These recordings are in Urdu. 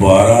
12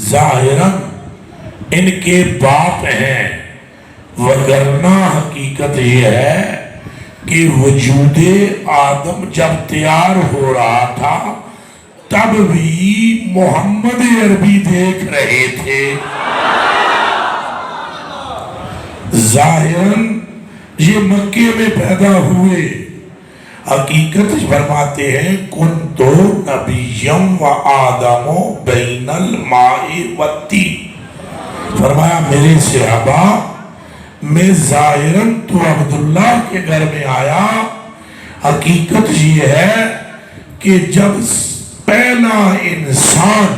ظاہراً ان کے باپ ہیں، وگرنہ حقیقت یہ ہے کہ وجود آدم جب تیار ہو رہا تھا تب بھی محمد عربی دیکھ رہے تھے۔ ظاہراً یہ مکے میں پیدا ہوئے، حقیقت فرماتے ہیں کنتو نبیم و آدم بین الماء والتین، فرمایا میرے صحابہ میں ظاہراً تو عبداللہ کے گھر میں آیا، حقیقت یہ ہے کہ جب پہلا انسان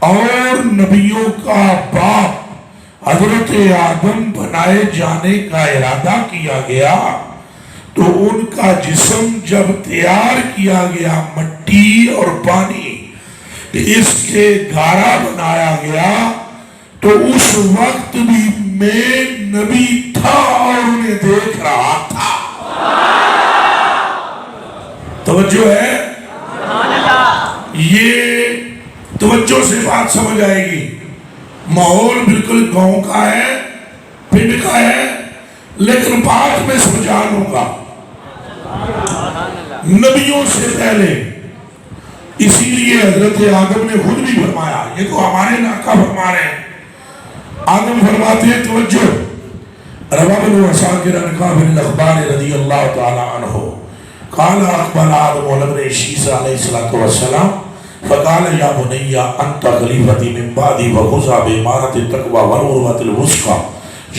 اور نبیوں کا باپ حضرت آدم بنائے جانے کا ارادہ کیا گیا تو ان کا جسم جب تیار کیا گیا، مٹی اور پانی اس سے گارا بنایا گیا، تو اس وقت بھی میں نبی تھا اور انہیں دیکھ رہا تھا۔ توجہ ہے؟ یہ توجہ سے بات سمجھ آئے گی۔ ماحول بالکل گاؤں کا ہے، پنڈ کا ہے، لیکن بات میں سمجھا لوں گا۔ نبیوں سے پہلے اسی لیے حضرت آدم نے خود بھی فرمایا، یہ تو ہمارے ناقہ فرما رہے ہیں، آدم فرماتے ہیں توجہ، رواه ابن عساکر عن کعب بن الاحبار رضی اللہ تعالی عنہ قال اقبل آدم على ابن عیسیٰ علیہ السلام فقال یا بنی انت خلیفتی من بعدی وخذ بامارۃ التقوی والعروۃ الوثقی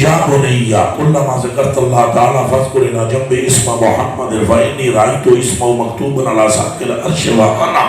یا بنی کلما ذکرت اللہ تعالی فاذکر الی جنب اسم محمد فانی رأیت اسمہ مکتوبا علی ساق العرش وانا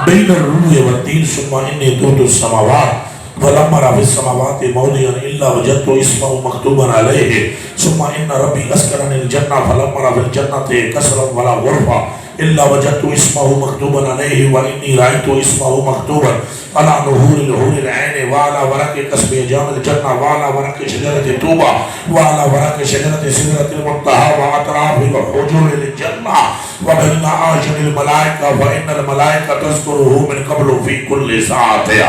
بین الروح والتین ثم انی دعوت السماوات فلما رأى في السماوات موضعا إلا وجدت اسمه مكتوبا عليه ثم إن ربي أسكنني الجنة فلما رأى في الجنة كسرا ولا غرفة إلا وجدت اسمه مكتوبا عليه وإني رأيت اسمه مكتوبا على نهور الحور العين وعلى ورق قصب جام الجنة وعلى ورق شجرة طوبى وعلى ورق شجرة سدرة المنتهى وأطراف الحجر الجنة وبين أعين الملائكة فإن الملائكة تذكره من قبل في كل ساعة۔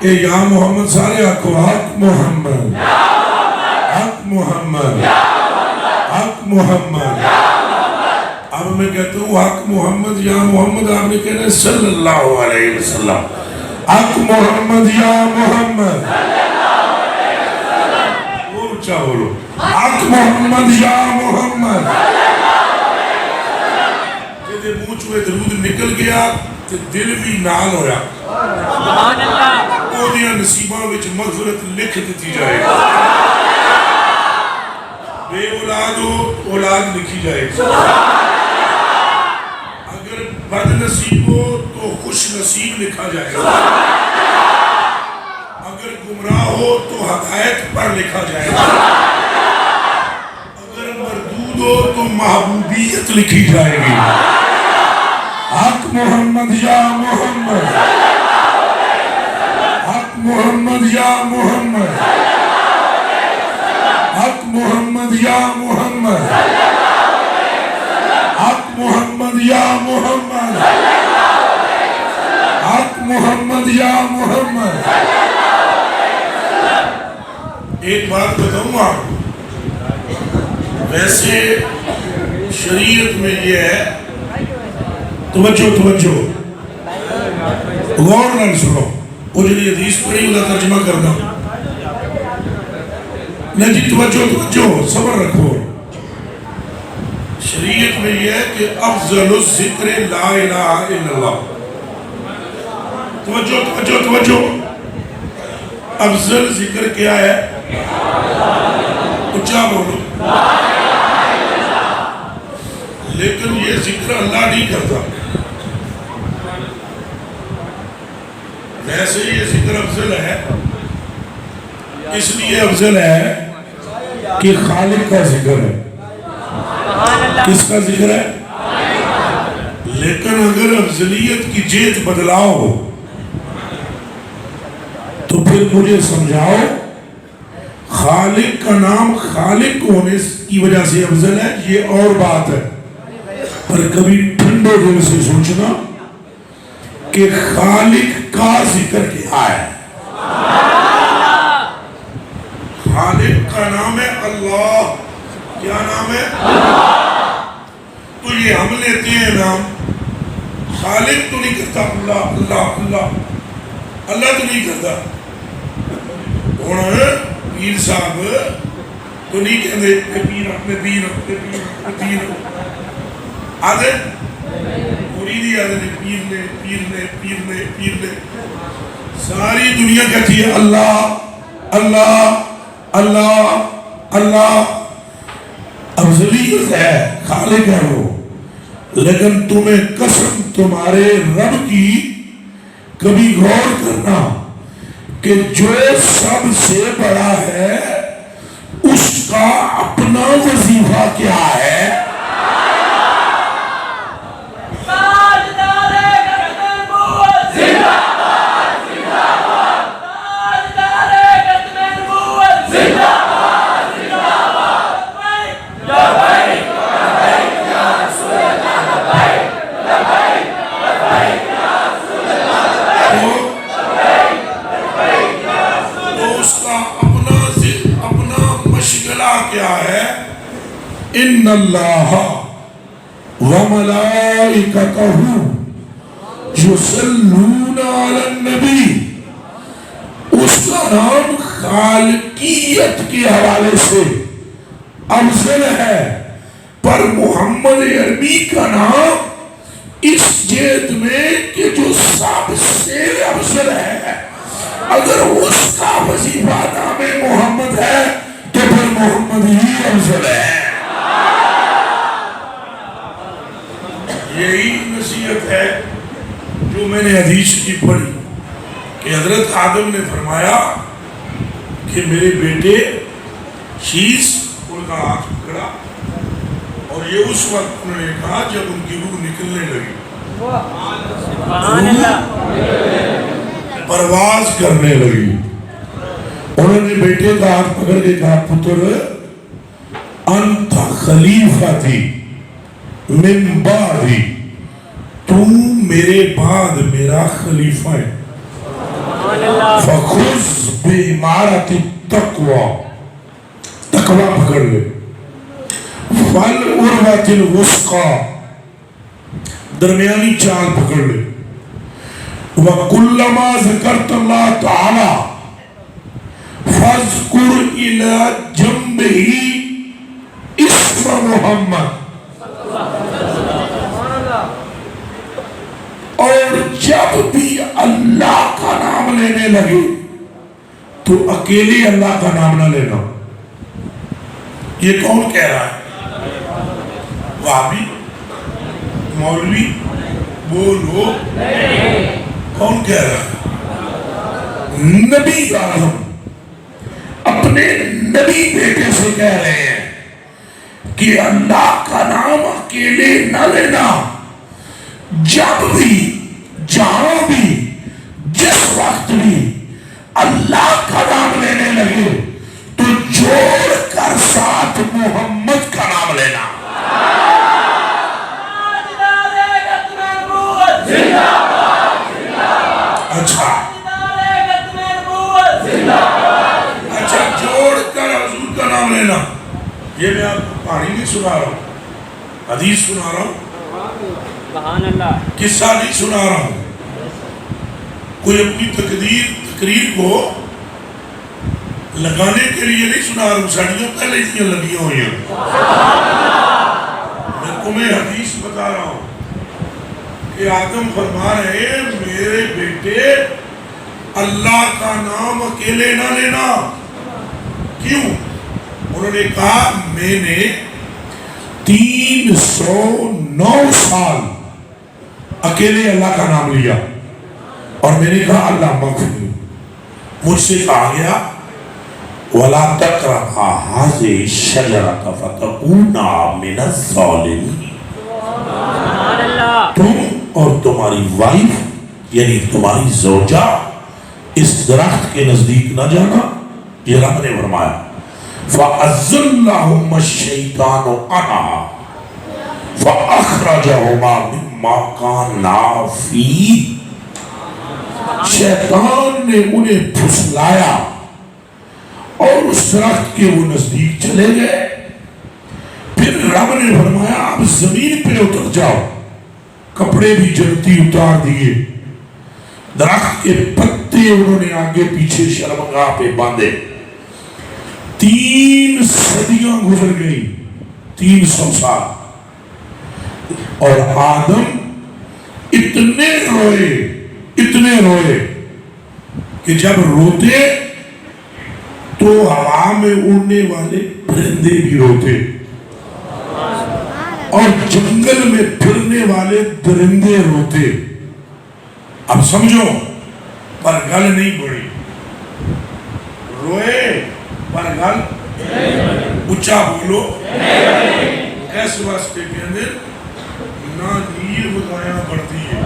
اے یا محمد سارے آکھو حق محمد حق محمد حق محمد۔ اب میں کہتا ہوں حق محمد یا محمد، آپ نے کہنا ہے صلی اللہ علیہ وسلم۔ حق محمد یا محمد، اور اچھا بولو، حق محمد یا محمد۔ جیسے منہ چوئے درود نکل گیا تو دل بھی نال ہویا، اودیاں نصیباں وچ مغفرت لکھ دیتی جائے گا، بے اولاد ہو اولاد لکھی جائے گی، اگر بد نصیب ہو تو خوش نصیب لکھا جائے گا، اگر گمراہ ہو تو ہدایت پر لکھا جائے گا، اگر مردود ہو تو محبوبیت لکھی جائے گی۔ حق محمد یا محمد، حق محمد یا محمد، حق محمد یا محمد، حق محمد یا محمد، حق محمد یا محمد۔ ایک بات بتاؤں آپ، ویسے شریعت میں یہ ہے، توجہ توجہ غور نہ سنو، وہ جو حدیث پڑھی وہ ترجمہ کرنا، نہیں جی توجہ توجہ صبر رکھو۔ شریعت میں یہ ہے کہ افضل الذکر لا الہ الا اللہ، توجہ توجہ توجہ، افضل ذکر کیا ہے؟ اچھا بولو، لیکن یہ ذکر اللہ نہیں کرتا، ویسے یہ ذکر افضل ہے، اس لیے افضل ہے کہ خالق کا ذکر ہے۔ کس کا ذکر ہے؟ لیکن اگر افضلیت کی جیت بدلاؤ تو پھر مجھے سمجھاؤ خالق کا نام خالق ہونے کی وجہ سے افضل ہے، یہ اور بات ہے، پر کبھی ٹھنڈے دل سے سوچنا کہ خالق کا ذکر کیا ہے۔ خالق کا نام ہے اللہ، کیا نام ہے؟ تو یہ ہم لیتے ہیں نام، خالق تو نہیں کرتا اللہ اللہ اللہ، اللہ تو نہیں کرتا۔ اور پیر صاحب تو نہیں کہتے پیر اپنے پیر اپنے پیر اپنے پیر آدھے مریدی آدھے نے پیر نے پیر نے پیر نے پیر نے، ساری دنیا کہتی ہے اللہ اللہ اللہ اللہ، افضلیت ہے، خالق ہے وہ، لیکن تمہیں قسم تمہارے رب کی کبھی غور کرنا کہ جو سب سے بڑا ہے اس کا اپنا وظیفہ کیا ہے؟ ان اللہ وملائکتہ یصلون علی النبی، اس کا نام خالقیت کے حوالے سے افضل ہے، پر محمد عربی کا نام اس جہت میں کہ جو سب سے افضل ہے، اگر اس کا وظیفہ نام محمد ہے تو پھر محمد ہی افضل ہے۔ یہی نصیحت ہے جو میں نے حدیث کی پڑھی کہ حضرت آدم نے فرمایا کہ میرے بیٹے شیش، ان کا ہاتھ پکڑا، اور یہ اس وقت انہوں نے کہا جب ان کی روح نکلنے لگی، پرواز کرنے لگی، انہوں نے بیٹے کا ہاتھ پکڑ کے کہا پتر انت خلیفتی من بعدی، تم میرے بعد میرا خلیفہ ہے، فخذ بِعِمَارَةِ التَّقْوَى، تقوی پکڑ لے، فَالْعُرْوَةِ الْوُسْقَى، درمیانی چال پکڑ لے، وَكُلَّمَا ذَكَرْتَ اللَّهَ تَعَالَى فَاذْكُرْ إِلَى جَنْبِهِ اسم محمد، اور جب بھی اللہ کا نام لینے لگے تو اکیلے اللہ کا نام نہ لینا۔ یہ کون کہہ رہا ہے؟ وہابی؟ مولوی؟ بولو، کون کہہ رہا ہے؟ نبی اعظم اپنے نبی بیٹے سے کہہ رہے ہیں کہ اللہ کا نام اکیلے نہ لینا، جب بھی جہاں بھی جس وقت بھی اللہ کا نام لینے لگے تو جوڑ کر ساتھ محمد کا نام لینا۔ اچھا جوڑ کر حضور کا نام لینا، یہ میں آپ کو کہانی نہیں سنا رہا ہوں، حدیث سنا رہا ہوں، قصہ نہیں سنا رہا ہوں، کوئی اپنی تقریر کو لگانے کے لیے نہیں سنا رہا ہوں، ساڑیاں پہلے ہی لگی ہوئی ہیں، میں تمہیں حدیث بتا رہا ہوں کہ آدم فرما رہے ہیں میرے بیٹے اللہ کا نام اکیلے نہ لینا۔ کیوں؟ انہوں نے کہا میں نے 309 سال اکیلے اللہ کا نام لیا اور میں نے کہا اللہ مغفر، مجھ سے کہا گیا وَلَا تَقْرَبَا هَٰذِهِ الشَّجَرَةَ فَتَكُونَا مِنَ الظَّالِمِينَ، تم اور تمہاری وائف یعنی تمہاری زوجہ اس درخت کے نزدیک نہ جانا، یہ رب نے فرمایا۔ فَأَزَّلَّهُمَّ الشَّيْطَانُ عَنْهَا فَأَخْرَجَهُمَا مِمَّا كَانَا فِيهِ، شیطان نے انہیں پھسلایا اور اس درخت کے وہ نزدیک چلے گئے. پھر رب نے فرمایا اب زمین پہ اتر جاؤ. کپڑے بھی جلتی اتار دیے، درخت کے پتے انہوں نے آگے پیچھے شرمگاہ پہ باندھے. 3 صدیاں گزر گئی، 300 سال. اور آدم اتنے روئے کہ جب روتے تو ہوا میں اڑنے والے پرندے بھی روتے اور جنگل میں پھرنے والے درندے روتے. اب سمجھو پر گل نہیں بڑی، روئے پر گل اچھا بولو. اس واسطے کے اندر نہ نیر بدایاں بڑھتی ہے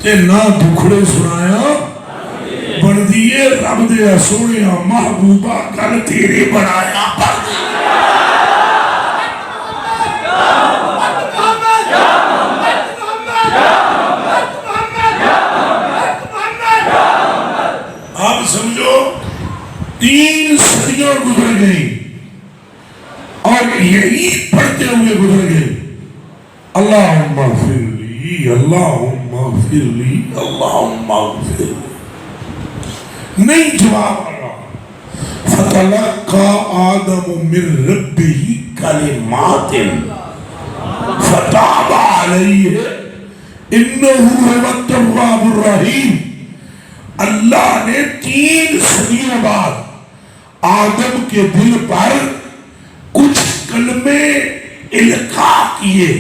کہ نہ دکھڑے سنایا بڑھ دیئے. رب دے سونے محبوبہ گل تیرے بڑھایا بڑھ دیئے. آپ سمجھو 3 صدیاں گزر گئی اور یہی پڑھتے ہوئے گزر گئے اللہم اغفر لی اللہم اغفر لی اللہم اغفر لی. نہیں جواب آگا. فتلقى آدم من ربه کلمات فتاب علیہ انہو هو التواب الرحیم. اللہ نے 3 صدیوں بعد آدم کے دل پر کچھ کلمے القاء کیے.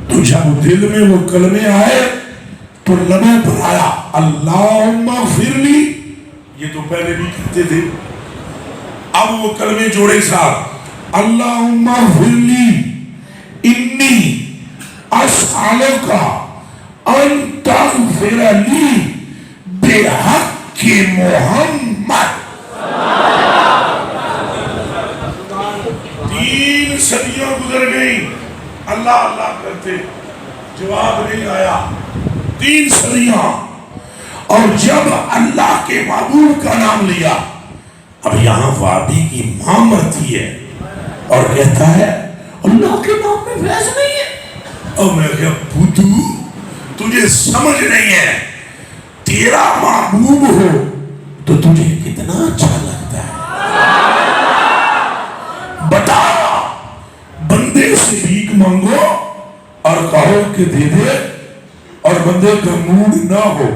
تو جب دل میں وہ کلمے آئے تو لبیں پر آیا اللہم اغفر لی. یہ تو پہلے بھی کہتے تھے، اب وہ کلمے جوڑے ساتھ اللہم اغفر لی انی اسألک ان تغفر لی بحق محمد. 3 صدیاں گزر گئی، اللہ اللہ کرتے جواب نہیں آیا. 3 صدیاں. اور جب اللہ کے محبوب کا نام لیا، اب یہاں وادی کی ماں مرتی ہے اور کہتا ہے اللہ کے نام میں فیض نہیں ہے. اور میں کہا بدو تجھے سمجھ نہیں ہے، تیرا محبوب ہو تو تجھے کتنا اچھا لگتا ہے. بتا بندے سے بھیک مانگو اور کہو کہ دے دے اور بندے کا موڈ نہ ہو.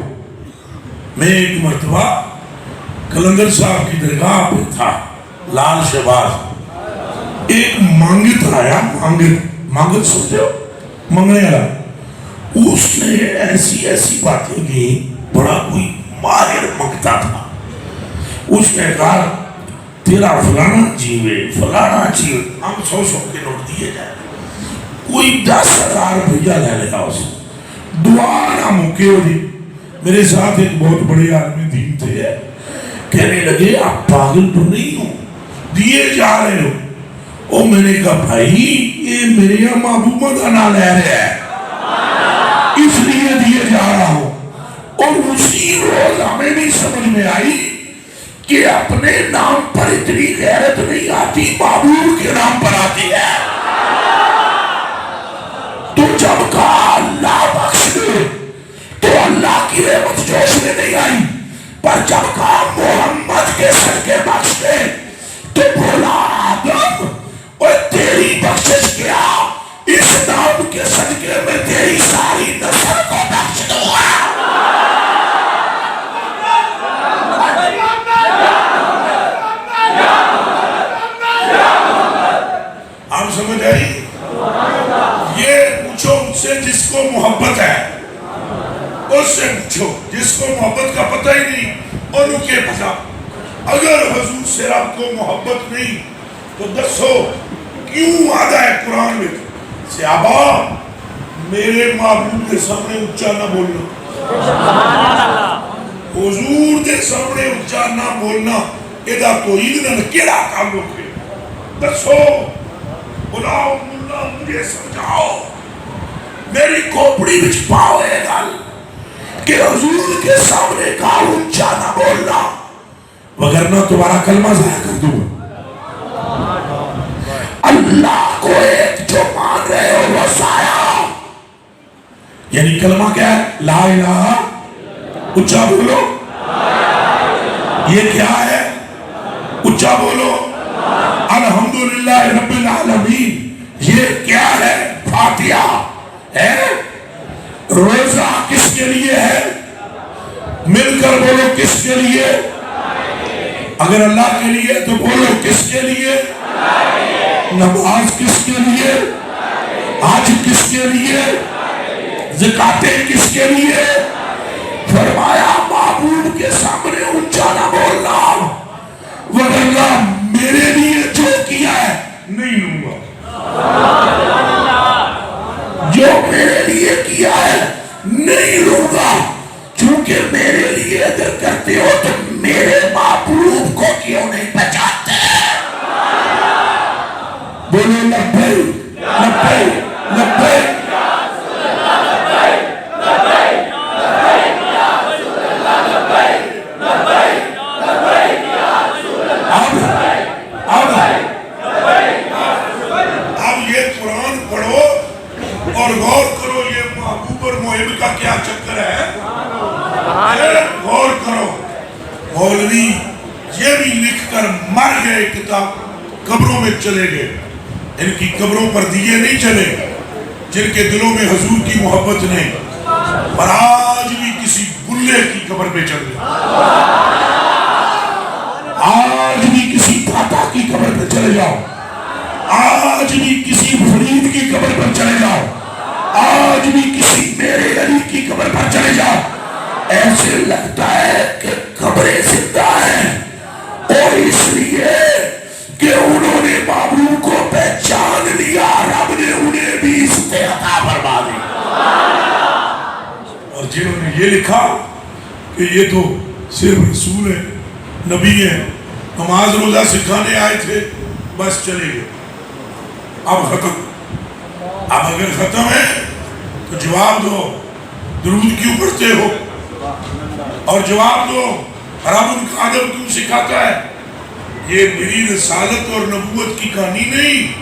میں ایک مرتبہ کلندر صاحب کی درگاہ پہ تھا، لال شہباز. ایک مانگت آیا، مانگت سنتے ہو منگنے والا. اس نے ایسی باتیں کی، بڑا کوئی ماہر منگتا تھا. اس نے کہا تیرا فلانا جیوے فلانا جیوے، ہم 100 کے نوٹ دیے جائے، کوئی 10,000 روپیہ لے لیا. اس دعا نہ مکے ہو دی. میرے ساتھ ایک بہت بڑے عالم دین تھے، کہنے لگے آپ پاگل تو نہیں ہو، دیے جا رہے ہو. اور میں نے کہا بھائی یہ میرے یہاں محبوبہ کا نام لے رہے ہیں اس لیے دیے جا رہا ہوں. اور اسی روز ہمیں بھی سمجھ میں آئی کہ اپنے نام پر اتنی غیرت نہیں آتی، محبوب کے نام پر آتی ہے. تو جب کہا اللہ بخش دے تو اللہ کی رحمت جوش میں نہیں آئی، پر جب کہا محمد کے صدقے بخش دے تو بولا آدم اور تیری بخشش کیا، اس نام کے صدقے میں تیری ساری نسل کو بخش دوں گا. آپ سمجھ آئی؟ یہ پوچھو ان سے جس کو محبت ہے، اس سے پوچھو جس کو محبت کا پتہ ہی نہیں ان کے پتہ. اگر حضور سے آپ کو محبت نہیں تو دسو کیوں آدھا ہے قرآن میں صحابہ میرے محبوب کے سامنے اونچا نہ بولنا. حضور دے سامنے اچھا نہ بولنا ایدہ کوئی نہ کیڑا تعلق ہے؟ دسو بلاؤ ملا مجھے سمجھاؤ میری کھوپڑی وچ پاؤ اے گل کہ حضور کے سامنے کا اونچا نہ بولنا وگرنہ تمہارا کلمہ ضائع کر دوں اللہ کو ایک جو مان رہے ہو وہ سایہ یعنی کلمہ کیا ہے لا الہ اونچا بولو یہ کیا ہے اونچا بولو الحمدللہ رب العالمین یہ کیا ہے فاتحہ ہے روزہ کس کے لیے ہے مل کر بولو کس کے لیے اگر اللہ کے لیے تو بولو کس کے لیے نماز کس کے لیے حج کس کے لیے زکاتیں کس کے لیے فرمایا معبود کے سامنے اونچا نہ بولنا ورنہ میرے لیے جو کیا ہے نہیں لوں گا جو میرے لیے کیا ہے نہیں لوں گا چونکہ میرے لیے اگر کرتے ہو تو میرے معبود کو کیوں نہیں بچاتے بولو لبیک لبیک لبیک اب یہ قرآن پڑھو اور غور کرو یہ محبوب اور محب کا کیا چکر ہے غور کرو مولوی یہ بھی لکھ کر مر گئے کتاب قبروں میں چلے گئے ان کی قبروں پر دیے نہیں چلے جن کے دلوں میں حضور کی محبت نہیں پر آج بھی کسی بلے کی قبر پہ چل گئے آج بھی کسی پاتا کی قبر پہ چلے جاؤ آج بھی کسی فرید کی قبر پر چلے جاؤ آج بھی کسی میرے علی کی قبر پر چلے جاؤ ایسے لگتا ہے کہ قبریں زندہ ہیں اور اس لیے کہ انہوں نے معبود کو پہچان لیا رب نے انہیں بھی عزتیں عطا فرما دی اور جنہوں نے یہ لکھا کہ یہ تو صرف رسول ہے نبی ہے نماز روزہ سکھانے آئے تھے بس چلے گئے اب ختم اب اگر ختم ہے تو جواب دو درود کیوں پڑھتے ہو اور جواب دو رب ان کا ادب کیوں سکھاتا ہے یہ میری رسالت اور نبوت کی کہانی نہیں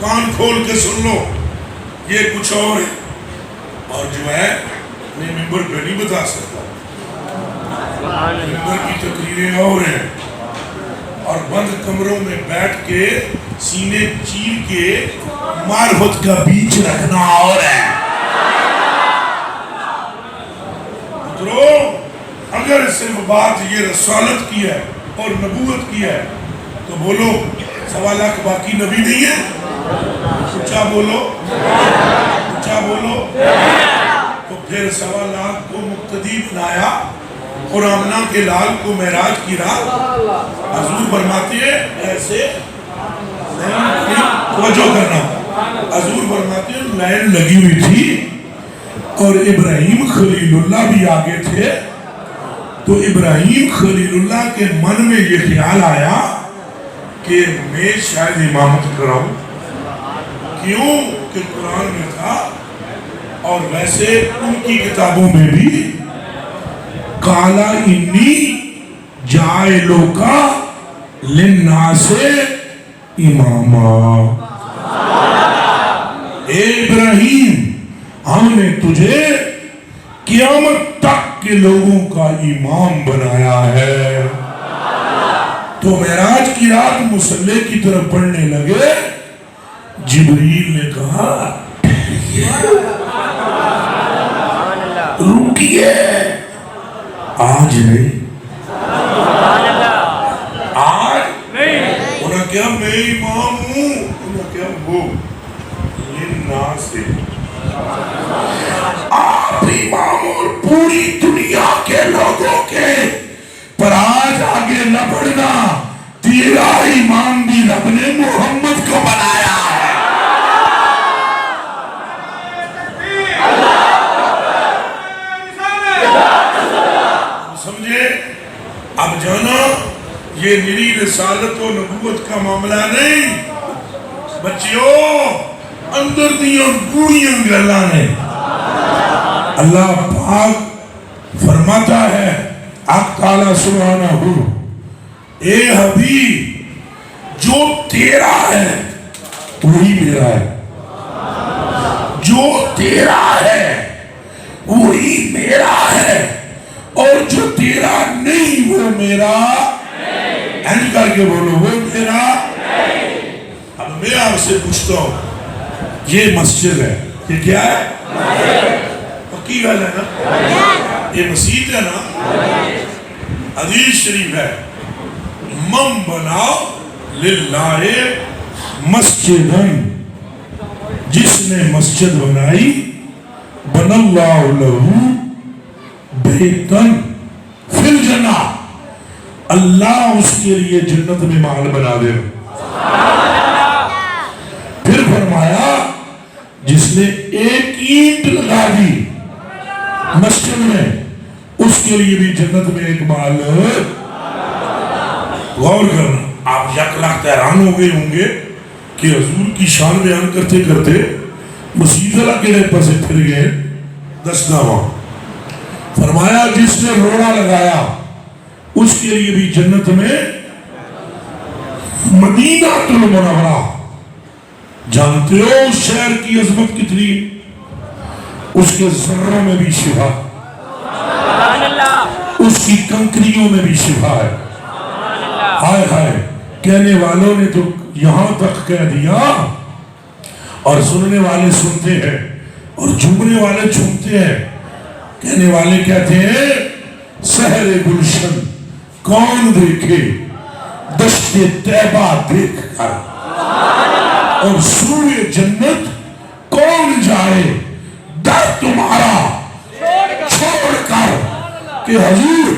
کان کھول کے سن لو یہ کچھ اور ہے اور جو ہے میں ممبر پہ نہیں بتا سکتا ممبر کی تقریریں اور ہیں اور بند کمروں میں بیٹھ کے سینے چیر کے معرفت کا بیچ رکھنا اور ہے اگر صرف بات یہ رسالت کی ہے اور نبوت کی ہے تو بولو 1.25 لاکھ باقی نبی نہیں ہے اونچا بولو اونچا بولو تو پھر 1.25 لاکھ کو مقتدی بنایا اور آمنہ کے لال کو معراج کی رات حضور فرماتے ہیں ایسے توجہ کرنا حضور فرماتے ہیں لائن لگی ہوئی تھی اور ابراہیم خلیل اللہ بھی آگے تھے تو ابراہیم خلیل اللہ کے من میں یہ خیال آیا کہ میں شاید امامت کراؤں کیوں کہ قرآن میں تھا اور ویسے ان کی کتابوں میں بھی کالا انی جائلو کا للناس اماما اے ابراہیم ہم نے تجھے قیامت تک کے لوگوں کا امام بنایا ہے تو معراج کی رات مصلی کی طرف پڑھنے لگے جبریل نے کہا رکیے آج نہیں آج انہوں نے کہا میں امام ہوں انہوں نے کہا وہ للناس آپ امام اور پوری دنیا کے لوگوں کے پر آج آگے نہ بڑھنا تیرا امام بھی رب نے محمد کو بنایا ہے سمجھے یہ میری رسالت و نبوت کا معاملہ نہیں بچیوں، اندر دیاں گوڑیاں گلانے۔ اللہ پاک فرماتا ہے حق تعالیٰ سبحانہ ہو، اے حبیب جو تیرا ہے وہی میرا ہے، جو تیرا ہے وہی میرا ہے، اور جو تیرا نہیں وہ میرا اینڈ کر کے بولو وہ میرا۔ اب میں آپ سے پوچھتا ہوں، یہ مسجد ہے، یہ کیا ہے؟ پکی گل ہے نا، یہ مسجد ہے نا۔ حدیث شریف ہے، من بنا للہ مسجدن، جس نے مسجد بنائی بن اللہ لہو بیتن فی الجنہ، اللہ اس کے لیے جنت میں محل بنا دے۔ پھر فرمایا جس نے ایک اینٹ لگا دی مسجد میں اس کے لیے بھی جنت میں ایک محل۔ غور کرنا، آپ یک لاکھ حیران ہو گئے ہوں گے کہ حضور کی شان بیان کرتے کرتے مسجد اللہ کے لیے پسے پھر گئے 10 گاواں۔ فرمایا جس نے روڑا لگایا اس کے لیے بھی جنت میں مدینہ المنورہ، جانتے ہو اس شہر کی عظمت کتنی، اس کے ذروں میں بھی شفا، اس کی کنکریوں میں بھی شفا ہے۔ ہائے ہائے، کہنے والوں نے تو یہاں تک کہہ دیا، اور سننے والے سنتے ہیں اور جھومنے والے جھومتے ہیں۔ کہنے والے کہتے ہیں سحر گلشن کون دیکھے دشت طیبہ دیکھ کر، اور سوئے جنت کون جائے در تمہارا چھوڑ کر، کہ حضور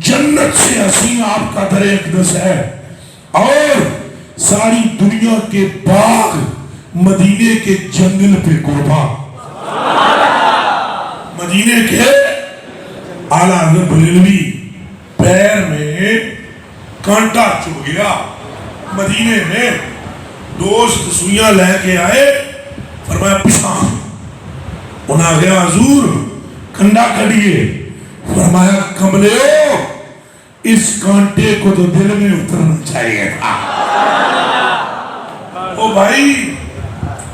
جنت سے حسین آپ کا در اقدس ہے، اور ساری دنیا کے باغ مدینے کے جنگل پہ قربان۔ مدینے کے اعلیٰ حضرت بریلوی پیر میں کانٹا چبھ گیا، مدینے میں دوست سوئیاں لے کے آئے، فرمایا پچھان، انہاں گیا حضور کنڈا کڑیے، فرمایا کملیو اس کانٹے کو تو دل میں اترنا چاہیے تھا۔ او بھائی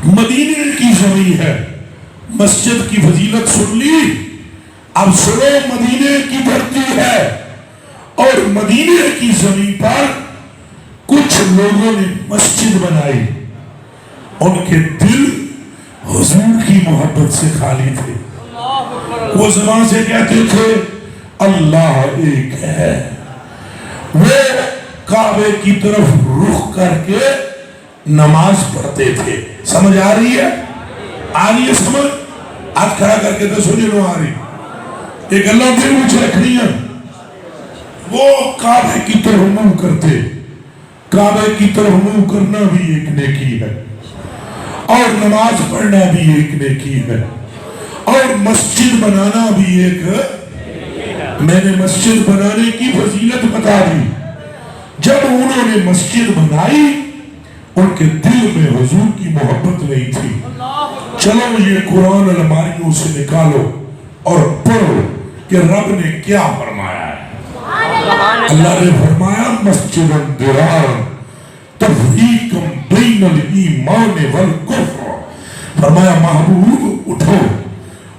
مدینے کی زمین ہے، مسجد کی فضیلت سن لی، اب سنو مدینے کی دھرتی ہے، اور مدینے کی زمین پر کچھ لوگوں نے مسجد بنائی، ان کے دل حضور کی محبت سے خالی تھے، وہ زبان سے کہتے تھے اللہ ایک ہے، وہ کعبے کی طرف رخ کر کے نماز پڑھتے تھے۔ سمجھ آ رہی ہے؟ آ رہی ہے سمجھ؟ ہاتھ کھڑا کر کے دسو جنہوں آ رہی، ایک اللہ دل مجھے رکھنی ہے۔ وہ کعبے کی طرف منہ کرتے، کعبے کی طرف منہ کرنا بھی ایک نیکی ہے، اور نماز پڑھنا بھی ایک نیکی ہے، اور مسجد بنانا بھی ایک۔ میں نے مسجد بنانے کی فضیلت بتا دی، جب انہوں نے مسجد بنائی ان کے دل میں حضور کی محبت نہیں تھی۔ چلو یہ قرآن الماریوں سے نکالو اور پڑھو کہ رب نے کیا فرمایا ہے۔ اللہ نے فرمایا مسجد درار تفریقم بین الایمان والکفر، فرمایا محبوب اٹھو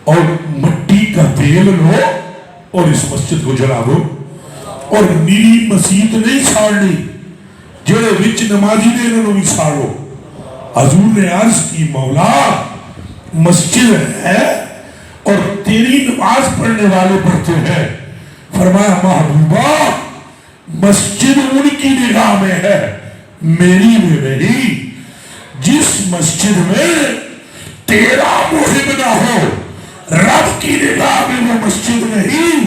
اور مٹی کا تیل لو اور اس مسجد کو جلا دو، اور نیلی مسجد نہیں ساڑنی، جڑے وچ نمازی نے انہوں نے ساڑو۔ حضور نے عرض کی مولا مسجد ہے اور تیری نماز پڑھنے والے پڑھتے ہیں، فرمایا محبوبہ مسجد ان کی نگاہ میں ہے میری میں نہیں، جس مسجد میں تیرا محب نہ ہو رب کی نگاہ میں وہ مسجد نہیں،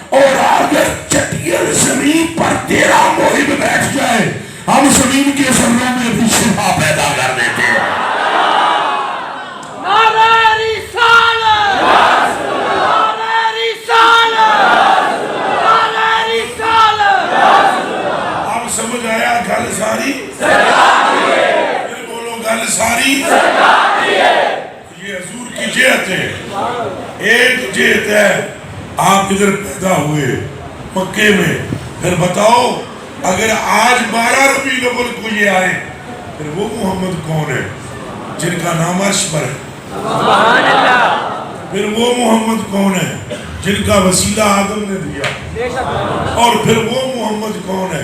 اور اگر چٹیل زمین پر تیرا محب بیٹھ جائے ہم زمین کے ذروں میں بھی شفا پیدا کر دیتے ہیں۔ اب ایک جہت ہے آپ ادھر پیدا ہوئے مکے میں، پھر بتاؤ اگر آج 12 ربیع الاول کو یہ آئے پھر وہ محمد کون ہے جن کا نام عرش پر ہے؟ سبحان اللہ. پھر وہ محمد کون ہے جن کا وسیلہ آدم نے دیا؟ اور پھر وہ محمد کون ہے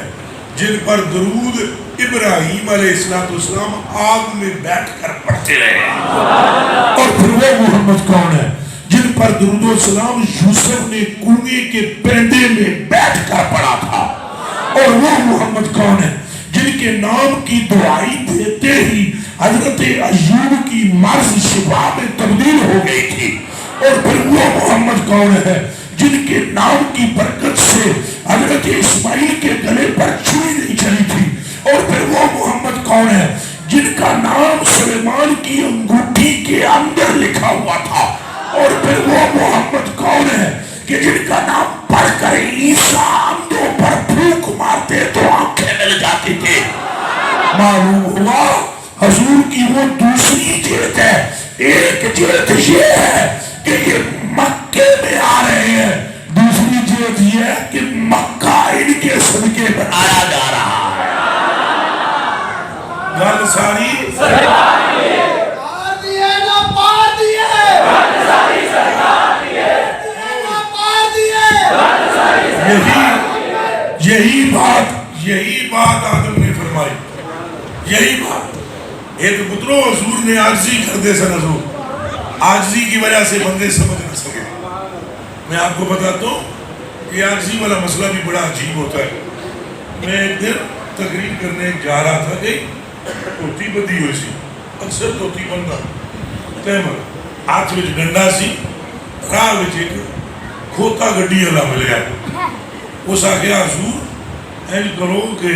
جن پر درود ابراہیم علیہ السلام آگ میں بیٹھ کر پڑھتے رہے؟ اور پھر وہ محمد کون ہے جن پر درود و سلام یوسف نے کنویں کے پردے میں بیٹھ کر پڑھا تھا؟ اور وہ محمد کون ہے جن کے نام کی دعائی دیتے ہی حضرت ایوب کی مرض شفا میں تبدیل ہو گئی تھی؟ اور پھر وہ محمد کون ہے جن کے نام کی برکت سے حضرت اسماعیل کے گلے پر چھری نہیں چلی تھی؟ اور پھر وہ محمد کون ہے جن کا نام سلیمان کی انگوٹھی کے اندر لکھا ہوا تھا؟ اور پھر وہ محمد کون ہے کہ جن کا نام پڑھ کر عیسیٰ اندھوں پر پھونک مارتے تو آنکھیں مل جاتی تھی؟ معلوم ہوا حضور کی وہ دوسری جلد ہے. ایک جلد یہ ہے کہ یہ مکے میں آ رہے ہیں، دوسری جلد یہ ہے کہ مکہ ان کے صدقے بنایا جا رہا ہے. گل ساری یہی بات آدم نے فرمائی. یہی بات ایک پترو حضور نے عاجزی کر دے سن. حضور عاجزی کی وجہ سے بندے سمجھ نہ سکے. میں آپ کو بتاتا ہوں کہ عاجزی والا مسئلہ بھی بڑا عجیب ہوتا ہے. میں ایک دن تقریر کرنے جا رہا تھا کہ دھوتی بدھی ہوئی سی، اکثر دھوتی بنتا تیمر ہاتھ وچ ڈنڈا سی، راہ وچ ایک کھوتا گڈی والا مل گیا. اس آخیا حضور اینج کرو کہ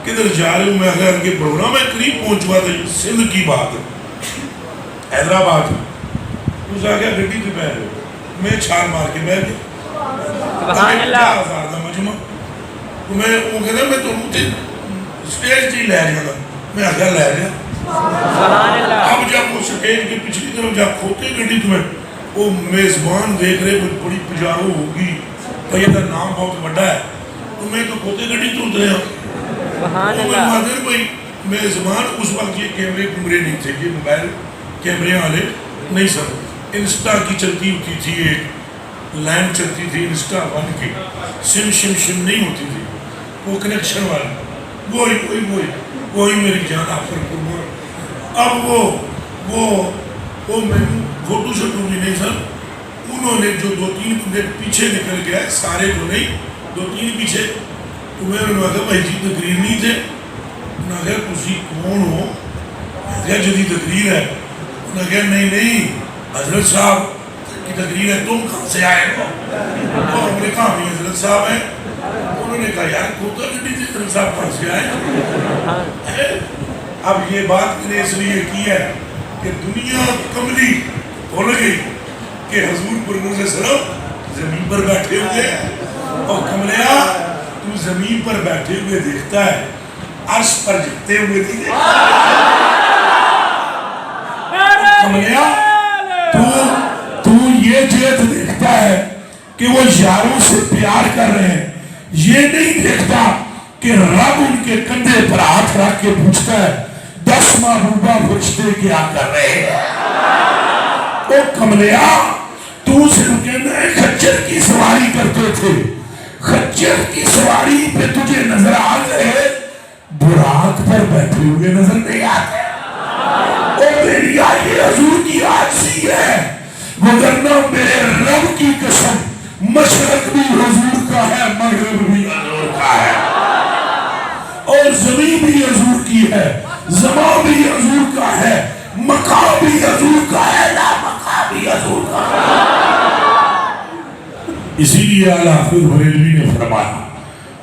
کدھر جا رہے ہو؟ میں اگر ان کے پروگرام میں قریب پہنچوا تھا، سندھ کی بات ہے، حیدرآباد. اس آخیا گڈی سے بیٹھ گئے، میں چھال مار کے بیٹھ گیا. سبحان اللہ. 50,000 کا مجمع. تو میں وہ کہتا میں تو اسٹیج سے ہی لے جانا. میں آگے لے گیا. سبحان اللہ. اب جب وہ اسٹیج کے پچھلی طرف جب کھوتے گڈی تمہیں وہ میزبان دیکھ رہے کوئی بڑی پجارو ہوگی، بھئی یہ نام بہت بڑا ہے، تو میں تو کھوتے گڈی تو اترے ہوں. سبحان اللہ. مادر بھائی میزبان اس وقت یہ کیمرے کمرے نہیں تھے، یہ موبائل کیمرے والے نہیں سر. انسٹا کی چلتی ہوتی تھی، ایک لائن چلتی تھی انسٹا 1 کی، سم شم شم نہیں ہوتی تھی، وہ کنیکشن والا وہی میری جان آپ پر قربان. اب وہ میں فوٹو شوٹو بھی نہیں سر. انہوں نے جو 2-3 بندے پیچھے نکل گیا، سارے تو نہیں، 2-3 پیچھے. تو میں انہوں نے کہا بھائی جی تقریر نہیں تھے. انہوں نے کہا تسی کون ہو؟ میں کہا جدی تقریر ہے. انہوں نے کہا نہیں حضرت صاحب کی تقریر ہے، تم کہاں سے آئے ہو؟ اور ہم نے کہا ہمیں حضرت صاحب ہیں. انہوں نے کہا یار کھوتا گڈی سے حضرت صاحب کہاں سے آئے؟ اب یہ بات میں نے اس لیے کی ہے کہ دنیا کملی بھول گئی کہ حضور پر علیہ السلام زمین پر بیٹھے ہوئے ہیں، اور کملیا تو زمین پر بیٹھے ہوئے دیکھتا ہے، عرش پر جھکتے ہوئے نہیں دیکھتا. کملیا تو یہ جیت دیکھتا ہے کہ وہ یاروں سے پیار کر رہے ہیں، یہ نہیں دیکھتا کہ رب ان کے کندھے پر ہاتھ رکھ کے پوچھتا ہے 10 محبوبہ فرشتے کیا کر رہے ہیں. او کملیا تو صرف کہنا ہے خچر کی سواری کرتے تھے، خچر کی سواری پہ تجھے نظر آ گئے، براق پر بیٹھے ہوئے نظر نہیں آتے. او میری یہ حضور کی عاجزی ہے، وگرنہ میرے رب کی قسم مشرق بھی حضور کا ہے، مغرب بھی حضور کا ہے، اور زمین بھی حضور کی ہے، زمان بھی حضور کا ہے، مقام بھی حضور کا ہے، لا مقام بھی حضور کا ہے. اسی لیے اعلیٰ حضرت بریلوی نے فرمایا،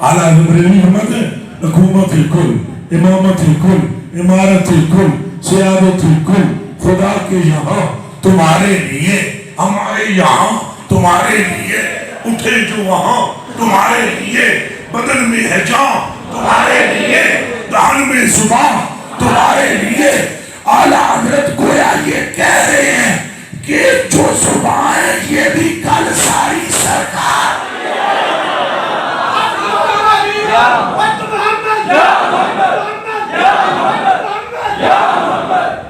اعلیٰ حضرت بریلوی فرماتے ہیں حکومت الکل، امامت الکل، امارت الکل، سیادت الکل، خدا کے یہاں تمہارے لیے، ہمارے یہاں تمہارے لیے، اٹھے جو وہاں تمہارے لیے، بدن میں ہے جان تمہارے لیے، دہن میں زبان تمہارے لیے. اعلیٰ حضرت گویا یہ کہہ رہے ہیں کہ جو زبان یہ بھی کل ساری سرکار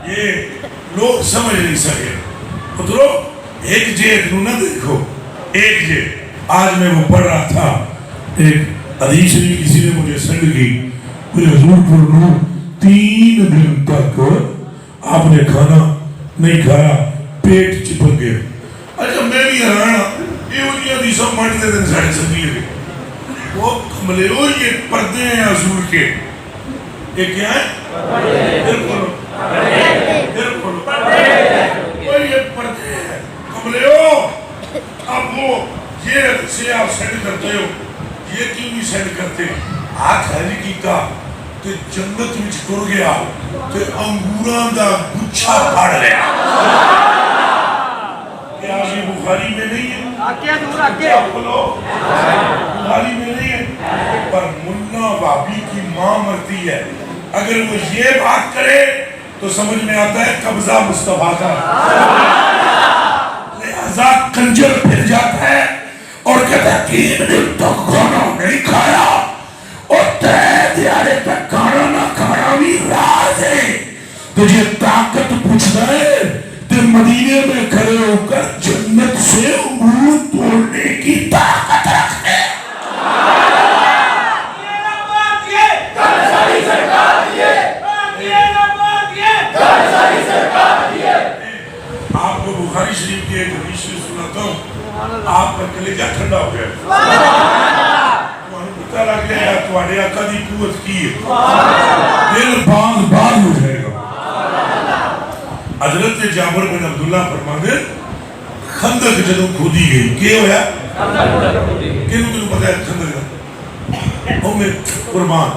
یہ لوگ سمجھ نہیں سکے. پترو ایک جیت نو نہ دیکھو, ایک جیت. آج میں وہ پڑھ رہا تھا, ایک حدیث شریف کسی نے مجھے سینڈ کی, مجھے حضور پر 3 دن تک آپ نے کھانا نہیں کھایا, پیٹ چپک گیا. اچھا میں بھی حیران, یہ وہ حدیثوں مانتے تھے سارے سنگیے کے وہ کملے ہو, یہ پردے ہیں حضور کے. یہ کیا ہے؟ پھر کھولو, پھر کھولو, یہ پردے ہیں کملے ہو. اب وہ یہ سے آپ سینڈ کرتے ہو, یہ کیوں نہیں سینڈ کرتے؟ ہاتھ ہیلی کی کا تے جنت وچ ٹر گیا تے انگوراں دا گچھا پھاڑ لیا. کیا یہ بخاری میں نہیں ہے؟ بخاری میں نہیں ہے, پر منا بابی کی ماں مرتی ہے. اگر وہ یہ بات کرے تو سمجھ میں آتا ہے قبضہ مصطفیٰ کا. لہذا کنجر پھر جاتا ہے اور کہتا ہے 3 دن تک کھانا نہیں کھایا اور 3 دیارے تک کھانا نہ کھانا بھی راز ہے. تجھے طاقت پوچھنا ہے تو مدینے میں کھڑے ہو کر جنت سے انگور توڑنے کی طاقت رکھے. آپ کو بخاری شریف کی ایک حدیث سناتا ہوں, آپ کا کلیجہ ٹھنڈا ہو گیا. پتہ لگ گیا تمہارے آقا دی قوت کی ہے, دل باغ باغ ہو جائے گا. حضرت جابر بن عبداللہ فرماتے خندق جدوں کھودی گئی, کیا ہویا؟ کنوں پتہ ہے خندق کا؟ او میں قربان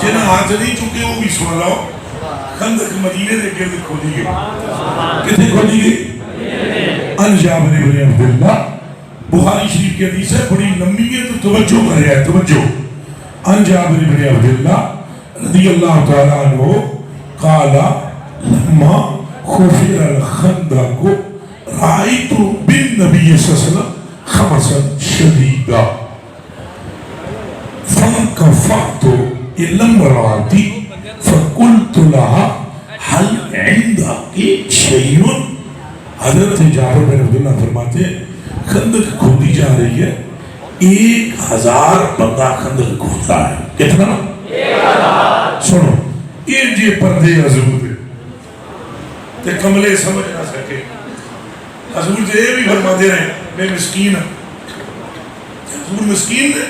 جنہاں ہاتھ نہیں چکے وہ بھی سن لاؤ. خندق مدینے دے گرد کھودی گئی. کتنے کھودی گئی؟ ان جابر بن عبداللہ. بخاری شریف کی حدیث ہے, بڑی لمبی ہے تو توجہ کرے ہے, توجہ. ان جابر بن عبداللہ رضی اللہ تعالیٰ عنہ قال لما خفر الخندق رأيت بالنبي صلى الله عليه وسلم خمسا شديدا فانكفأت إلى امرأتي فقلت لها هل عندك شيء. حضرت جابر بن عبداللہ فرماتے ہیں خندق کھودی جا رہی ہے, 1000 بندہ خندق کھود رہا ہے. کتنا؟ 1000. سنو یہ جی پردے حضور دے تے کملے سمجھ نہ سکے. حضور جی یہ بھی فرما دے رہے ہیں میں مسکین ہوں. حضور مسکین ہے؟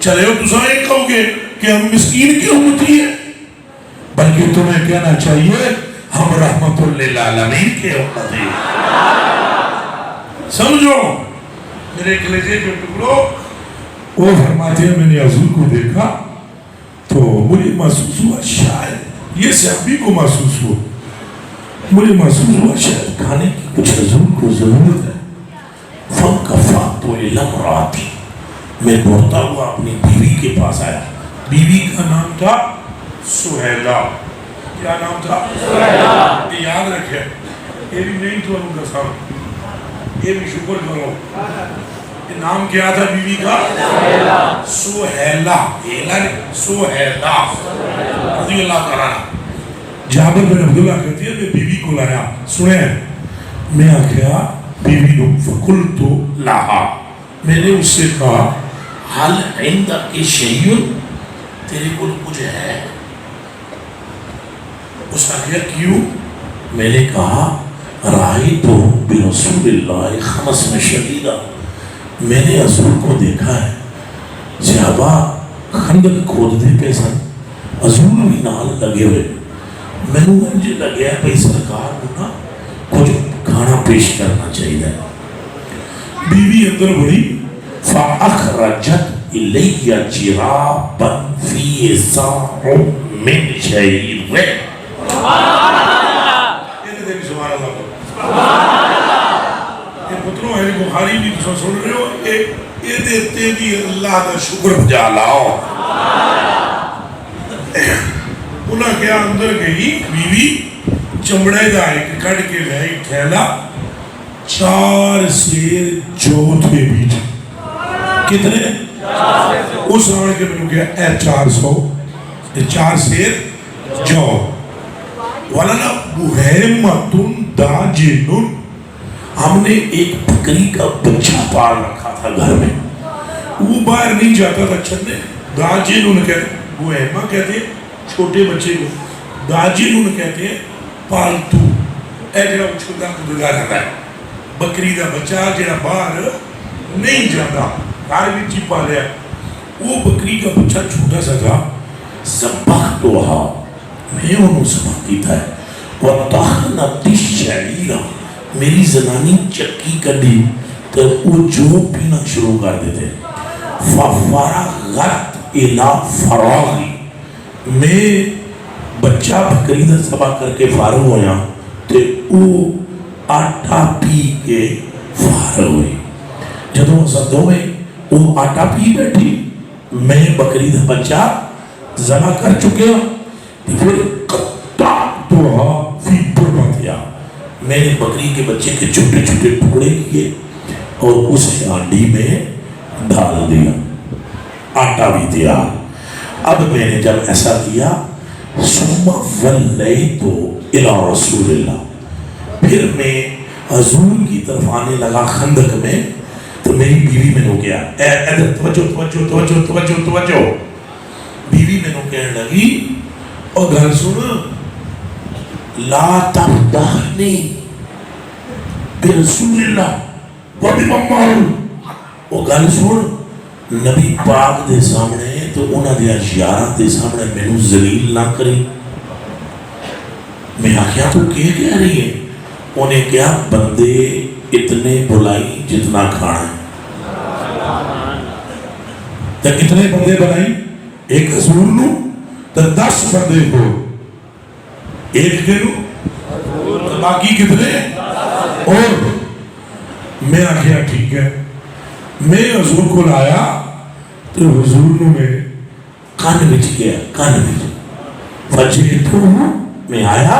چلے ہو تساں یہ کہو گے کہ ہم مسکین کی امتی ہیں, بلکہ تمہیں کہنا چاہیے ہم رحمت للعالمین کے امتی ہیں. سمجھو میرے کلیجے کے ٹکڑوں. وہ فرماتے ہیں میں نے حضور کو دیکھا تو مجھے محسوس ہوا شاید یہ صحابی کو محسوس ہوا, مجھے محسوس ہوا شاید کھانے کی کچھ حضور کو ضرورت ہے. فانکفأت إلى امرأتي, میں دوڑتا ہوا اپنی بیوی کے پاس آیا. بیوی کا نام تھا سہیلہ. کیا نام تھا؟ سہیلہ. یہ یاد رکھے, یہ بھی نہیں تو ان کا سامنے, یہ بھی شکر کرو. یہ نام کیا تھا بیوی کا؟ سہیلہ. سہیلہ رضی اللہ تعالیٰ. جابر بن عبداللہ کہتی ہے میں بیوی کو لایا. سنیں, میں آخیا بیوی نو فقلت لہا, میں نے اس سے کہا حل عندک شیء, تیرے کو کچھ ہے؟ اس نے کہا کیوں؟ میں نے کہا رأیت برسول اللہ خمسا شدیدا, میں نے حضور کو دیکھا ہے صحابہ خندق کھودتے پہ سن, حضور بھی نال لگے ہوئے. میں نے مجھے لگیا ہے بھئی سرکار کو نا کچھ کھانا پیش کرنا چاہیے. بیوی اندر بڑی فَأَخْرَجَتْ إِلَيَّ جِرَابًا فِيهِ صَاعٌ مِّن شَعِيرٍ. یہ دیکھ سبحان اللہ. یہ پتروں ہے بخاری بھی سن رہے ہو, یہ دیتے بھی اللہ کا شکر بجا لاؤ. انہاں کیا اندر گئی بیوی چمڑے دا ایک کڑ کے لے تھیلا 4 سیر جو تھے بیچ کتنے اس آن کے میں نے کہا اے 400 4 سیر جو وَلَنَا بُحَيْمَةٌ دَاجِنٌ ہم نے ایک بکری کا بچہ پال رکھا تھا گھر میں وہ باہر نہیں جاتا تھا چھنے داجن انہیں کہتے ہیں بوہیمہ کہتے ہیں چھوٹے بچے کو داجن انہیں کہتے ہیں پالتو اے جڑا چھوٹا خودگا رہتا ہے بکری دا بچہ جڑا باہر نہیں جاتا گھر بھی چی پالیا وہ بکری کا بچہ چھوٹا سا تھا زبختوہا میں انہوں سباتی تھا وَتَحْنَتِ الشَّعِيرَ میری زنانی چکی کڈی تو وہ جو پینا شروع کر دیتے فَفَرَغَتْ إِلَىٰ فَرَاغِ میں بچہ بکری دا سبا کر کے فارغ ہویا تو وہ آٹا پی کے فارغ ہوئی جدوں زدوں میں وہ آٹا پی بیٹھی میں بکری دا بچہ زبا کر چکے پھر قطعتوہا فی بربتیا میں نے بکری کے بچے کے چھوٹے چھوٹے ٹکڑے کیے اور اسے آنڈی میں ڈال دیا آٹا بھی دیا اب میں نے جب ایسا کیا ثم ولیت الی رسول اللہ پھر میں حضور کی طرف آنے لگا خندق میں تو میری بیوی میں نے کیا ادھر توجہ بیوی میں نے کہنے لگی اور گھر سن لا تفدحنی برسول اللہ وبمن وہ گل سن نبی پاک دے سامنے تو انہاں دے یاراں دے سامنے مینوں ذلیل نہ کری میں آخیا تو کہہ رہی ہے انہیں کیا بندے اتنے بلائی جتنا کھانا ہے تو کتنے بندے بنائی ایک حضور نو تو 10 بندے کو ایک کے نو تو باقی کتنے اور میں آخیا ٹھیک ہے میں حضور کو لایا تو حضور نو میں کان بچ گیا کان بچ فجیتو میں آیا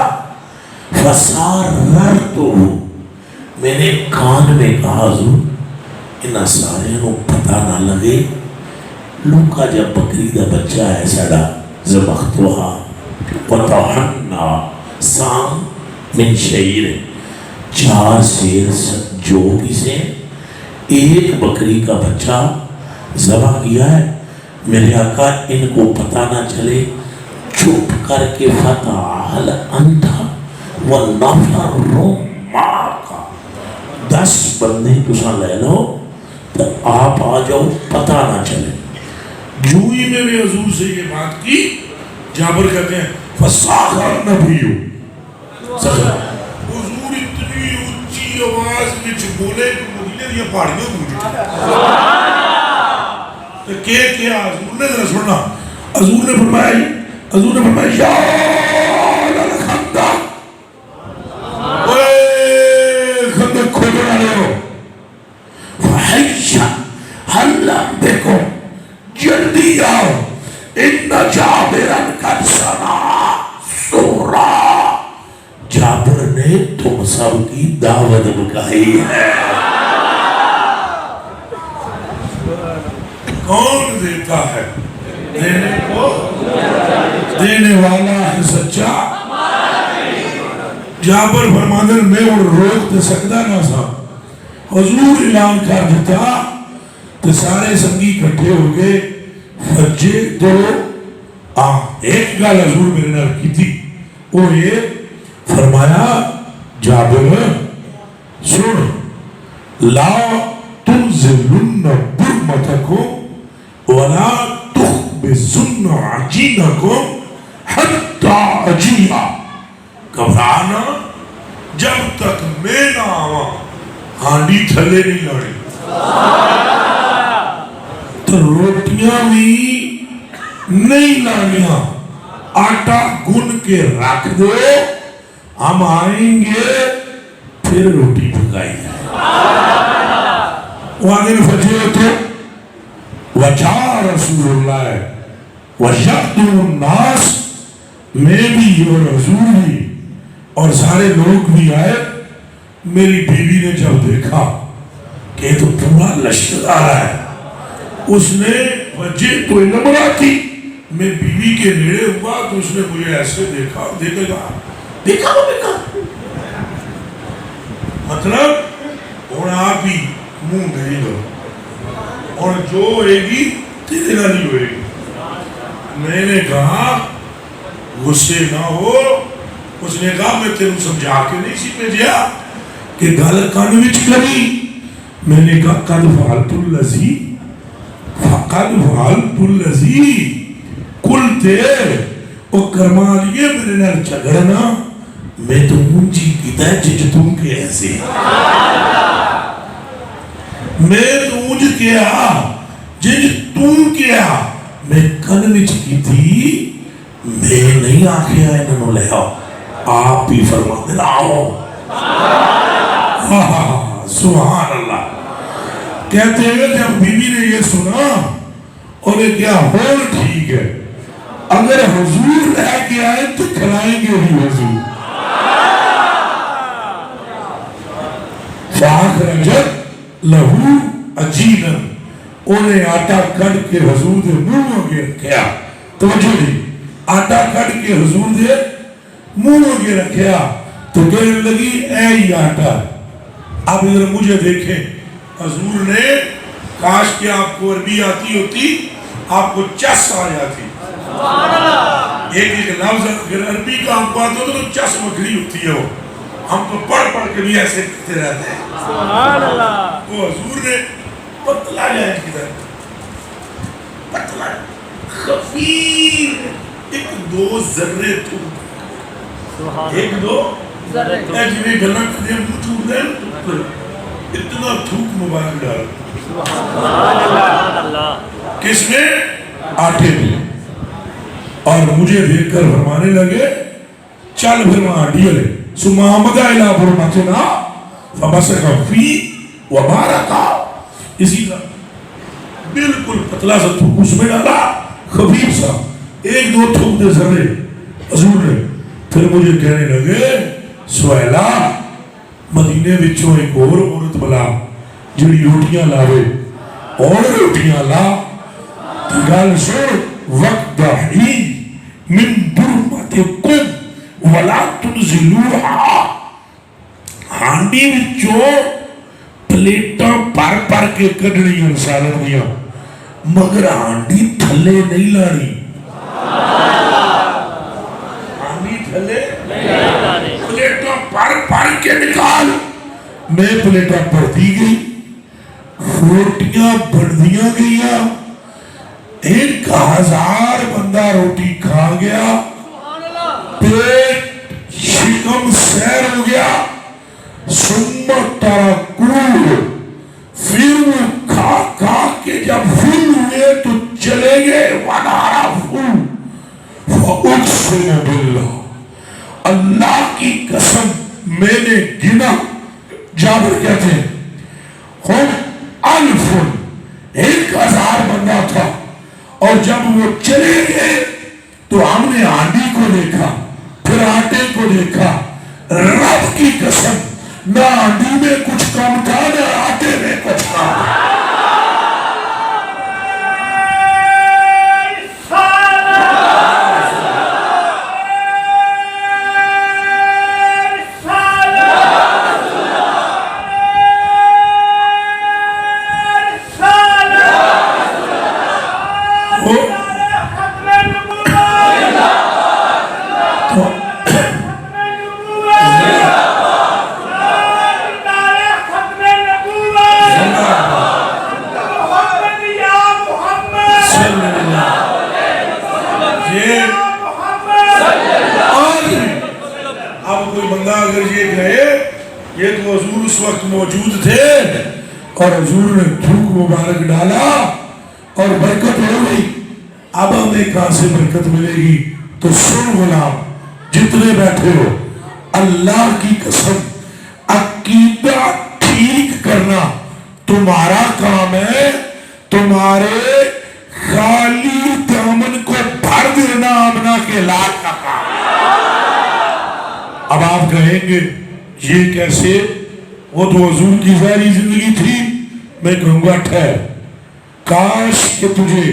فساررتو میں نے کان میں کہا حضور انہا سارے نو پتہ نہ لگے لوکا جب بکری دا بچہ ہے ساڑا زبختوہا وطحنا سام من شعیر 4 سیر جو کسے ایک بکری کا بچہ ذبح کیا ہے میرے آقا ان کو پتہ نہ چلے چھپ کر کے فتعال انتھا والنفر ماکا 10 بندے تسا لے لو تو آپ آ جاؤ پتہ نہ چلے جو ہی میں نے حضور سے یہ بات کی جابر کہتے ہیں فساخر نبیو حضور اتنی اچھی آواز میں بولے کہ مدینہ دیا پہاڑیوں گونج تو کیا حضور نے ذرا سننا حضور نے فرمایا یا للخندق اے خندق کھودنا رہے ہو فحیشا حلا بکو جلدی آؤ ان جابرن قد سنا سورا جابر نے تم سب کی دعوت بکائی ہے کون دیتا ہے دینے کو دینے والا ہے سچا جابر فرماندر میں اور روک دے سکتا نہ سا حضور اعلان کر دیتا تو سارے سنگی کٹھے ہو گئے فجے تو ایک گال حضور میرے نال کی تھی وہ یہ فرمایا جابر سن لا تنزلن برمتکم ولا تخبزن عجینکم حتی عجیہا گھبرانا جب تک میں نہ آواں ہانڈی تھلے نہیں لڑی تو روٹیاں بھی نہیں لانیاں آٹا گن کے رکھ دو ہم آئیں گے پھر روٹی پکائی جائے وہ آگے فجر تو وجا رسول اللہ وجدو الناس میں بھی اور حضور بھی اور سارے لوگ بھی آئے. میری بیوی نے جب دیکھا کہ یہ تو پورا لشکر آ رہا ہے, اس نے وجہ تو نمرہ تھی. میں بیوی کے نیڑے ہوا تو اس نے مجھے ایسے دیکھا, دیکھا مطلب اور آپ ہی منہ نہیں دو, اور جو ہوئے گی تیرے نہ نہیں ہوئے گی. میں نے کہا غصے نہ ہو. اس نے کہا میں تیرے سمجھا کے نہیں سی بھیجیا کہ گل کان وچ کری. میں نے کہا قد فعلت الذی قلت او کرما لیے میرے نال جھگڑنا. میں تو اونچی کیتا ہے جج تم کے ایسے, میں تو اونچ کیا جج تم کیا. میں کن وچ کی تھی, میں نہیں آخیا انہوں لے آؤ, آپ ہی فرما دے آؤ. سبحان اللہ. کہتے ہیں جب بیوی نے یہ سنا اور یہ کیا ہو ٹھیک ہے, اگر حضور رہ کے آئے تو کھلائیں گے بھی حضور. فَأَخْرَجَتْ لَهُ عَجِينًا, انہیں آٹا کڑ کے حضور دے منہ کے رکھیا. توجہ دی, آٹا کڑ کے حضور دے منہ کے رکھیا تو کہنے لگی اے ہی آٹا. اب ادھر مجھے دیکھیں, حضور نے کاش کہ آپ کو عربی آتی ہوتی, آپ کو چس آ جاتی. ایک ایک لفظ اگر عربی کا آپ کو آتا ہوتا تو چس مکھری ہوتی ہے. وہ ہم تو پڑھ پڑھ کے بھی ایسے کرتے رہتے ہیں. سبحان اللہ. وہ حضور نے پتلا جائے کدھر, پتلا خفیر ایک دو ذرے تھوک, ایک دو ذرے جنہیں گلہ کدھے منہ چھوڑ دیں اتنا تھوک مبارک ڈال. سبحان اللہ. کس میں؟ آٹے میں. اور مجھے دیکھ کر فرمانے لگے چل پھر وہاں ڈیلے. ثم آمد الى برمتنا فبصق فيه وبارك. اسی طرح بالکل پتلا سا تھوک اس میں ڈالا, خفیف سا, ایک دو تھوک دے ذرے حضور نے. پھر مجھے کہنے لگے سہیلا مدینے وچوں ایک اور عورت بلا جڑی روٹیاں لاوے, اور روٹیاں لا. گل سن وقت حین من برمتکم ولا تنزلوها. ہانڈی وچوں پلیٹاں پر پر کے کڈنیاں سالن دیاں, مگر ہانڈی تھلے نہیں لانی. ہانڈی تھلے نہیں لانی, پلیٹاں پر پر کے نکال. میں پلیٹاں پڑتی گئی, روٹیاں بڑھدیاں گئیاں, 1000 بندہ روٹی کھا گیا, پیٹ شکم سیر ہو گیا. سمت ترکور, پھر وہ کھا کھا کے جب فل ہوئے تو چلے گئے. ونارا فل فاقسم باللہ, اللہ کی قسم میں نے گنا. جابر کہتے ہیں ہم الفن, 1000 بندہ تھا, اور جب وہ چلے گئے تو ہم نے ہانڈی کو دیکھا, پھر آٹے کو دیکھا. رب کی قسم نہ ہانڈی میں کچھ کم تھا نہ آٹے میں کچھ کم تھا. موجود تھے اور حضور نے تھوک مبارک ڈالا اور برکت ہو گئی. اب ہمیں کہاں سے برکت ملے گی؟ تو سن غلام جتنے بیٹھے ہو, اللہ کی قسم عقیدہ ٹھیک کرنا تمہارا کام ہے. تمہارے خالی دامن کو بھر دینا آمنہ کے لال کا کام. اب آپ کہیں گے یہ کیسے؟ وہ تو حضور کی ظاہری زندگی تھی. میں کہوں گا ٹھہر، کاش کہ تجھے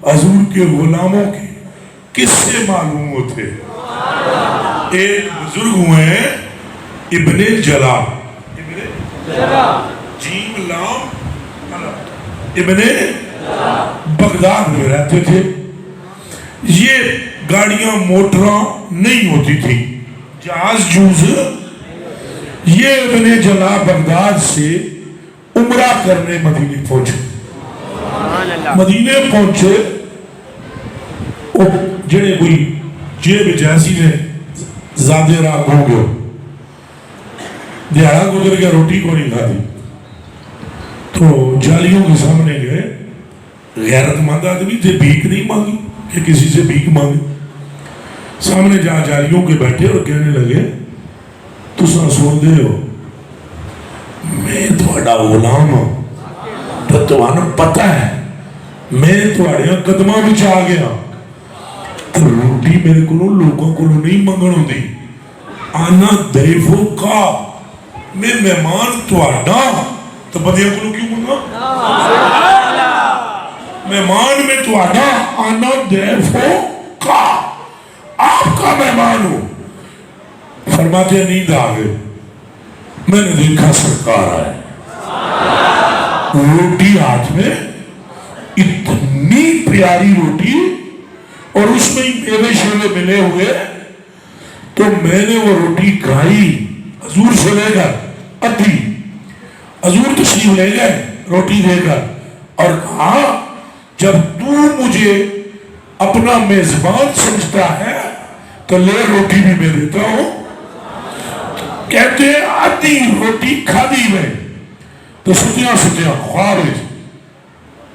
حضور کے غلاموں کے قصے معلوم ہوتے. ایک بزرگ ہوئے ابن جلا، جیم لام ابن بغداد میں رہتے تھے. یہ گاڑیاں موٹراں نہیں ہوتی تھی، جہاز جوز. یہ ابن جلا بغداد سے عمرہ کرنے مدینے پہنچے. مدینے پہنچے جڑے کوئی جیب جیسی نے زیادہ راہ ہو گئے، دیہڑا گزر گیا، روٹی کو نہیں کھا دی. تو جالیوں کے سامنے گئے. غیرت مند آدمی تھے، بھیک نہیں مانگی کہ کسی سے بھیک مانگے. سامنے جہاں جالیوں کے بیٹھے اور کہنے لگے تساں سن دے ہو میں تھوڑا غلام ہوں، تو تمہیں پتہ ہے میں تھوڑے قدماں وچ آ گیا. تو روٹی میرے کو لوگوں کو نہیں منگن ہوندی، آنا دیفو کا میں مہمان تھوڑا تو بدیاں کو کیوں منگا؟ مہمان میں تھوڑا آنا دیفو کا، آپ کا مہمان ہوں. فرماتے نیند آ گئے. میں نے دیکھا سرکار آئے، روٹی ہاتھ میں، اتنی پیاری روٹی اور اس میں میوے شیوے ملے ہوئے. تو میں نے وہ روٹی کھائی. حضور سے لے کر ادھی، حضور تشریف لے گئے روٹی دے کر اور کہا جب تو مجھے اپنا میزبان سمجھتا ہے تو لے روٹی بھی میں دیتا ہوں. کہتے ہیں آدھی روٹی کھا دی میں تو ستیاں خواب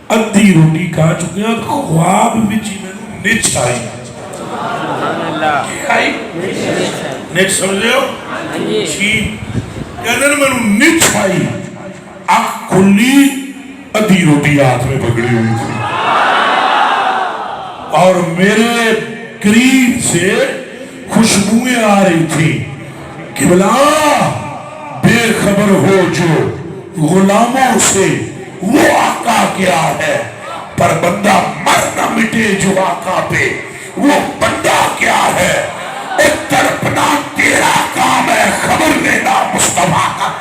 ادھی روٹی کھا چکے ہیں. خواب وچ ہی میں نچ آئی. آئی نچ سمجھے ہو؟ کہتے ہیں میں نچ آئی. آنکھ کھلی، ادھی روٹی ہاتھ میں پکڑی ہوئی تھی اور میرے قریب سے خوشبوئیں آ رہی تھی. قبلہ بے خبر ہو جو غلاموں سے وہ آقا کیا ہے، پر بندہ مر نہ مٹے جو آقا پہ وہ بندہ کیا ہے. ایک تڑپنا تیرا کام ہے، خبر لینا مصطفیٰ کا.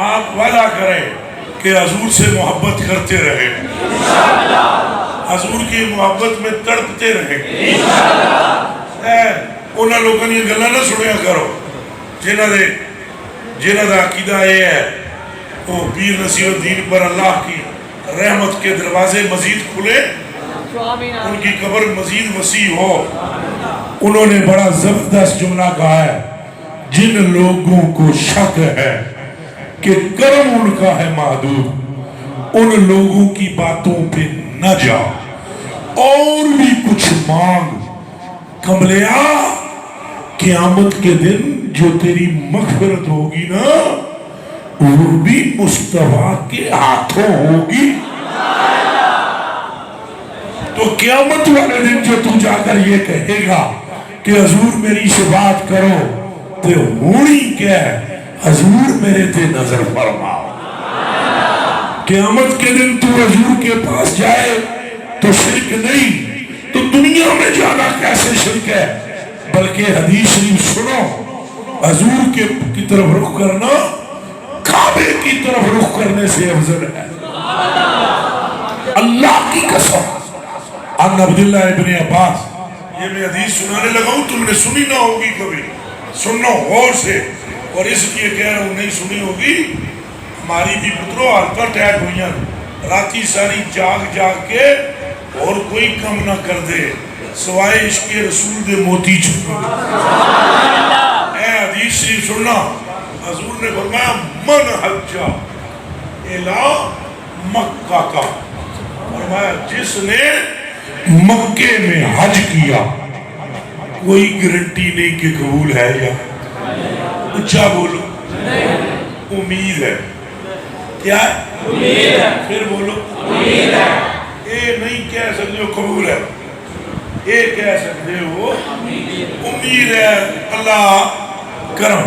آپ وعدہ کریں کہ حضور سے محبت کرتے رہے، حضور کی محبت میں تڑپتے رہے. انہاں لوگوں نے گلاں نہ سنیا کرو جنہاں دا عقیدہ یہ ہے وہ پیر نصیر الدین پر اللہ کی رحمت کے دروازے مزید کھلے، ان کی قبر مزید وسیع ہو. انہوں نے بڑا زبردست جملہ کہا ہے، جن لوگوں کو شک ہے کہ کرم ان کا ہے محدود، ان لوگوں کی باتوں پہ نہ جا اور بھی کچھ مانگ. کملیا قیامت کے دن جو تیری مغفرت ہوگی نا وہ بھی مصطفیٰ کے ہاتھوں ہوگی. تو قیامت والے دن جو تو جا کر یہ کہے گا کہ حضور میری شفاعت کرو تو ہونی کیا ہے، حضور میرے تے نظر فرماؤ. قیامت کے دن تو حضور کے پاس جائے تو شرک نہیں، تو دنیا میں جانا کیسے شرک ہے؟ بلکہ حدیث شریف سنو، حضور کی طرف رخ کرنا کعبے کی طرف رخ کرنے سے افضل ہے. اللہ کی قسم. عن عبداللہ ابن عباس، یہ میں حدیث سنانے لگا ہوں، تم نے سنی نہ ہوگی کبھی، سنو غور سے، اور اس لیے کہہ رہا ہوں نہیں سنی ہوگی. ہماری بھی پتروں حالتہ ٹیٹ ہوئیاں راتی ساری جاگ جاگ کے اور کوئی کم نہ کر دے سوائے عشق رسول دے موتی چھپا. اے حدیث شریف سننا، حضور نے فرمایا من حجہ الہ مکہ کا، فرمایا جس نے مکے میں حج کیا کوئی گارنٹی نہیں کہ قبول ہے یا اچھا بولو امید ہے. کیا ہے؟ امید ہے. پھر بولو امید ہے. یہ نہیں کہہ سکتے ہو قبول ہے, یہ کہہ سکتے ہو امید ہے. اللہ کرم.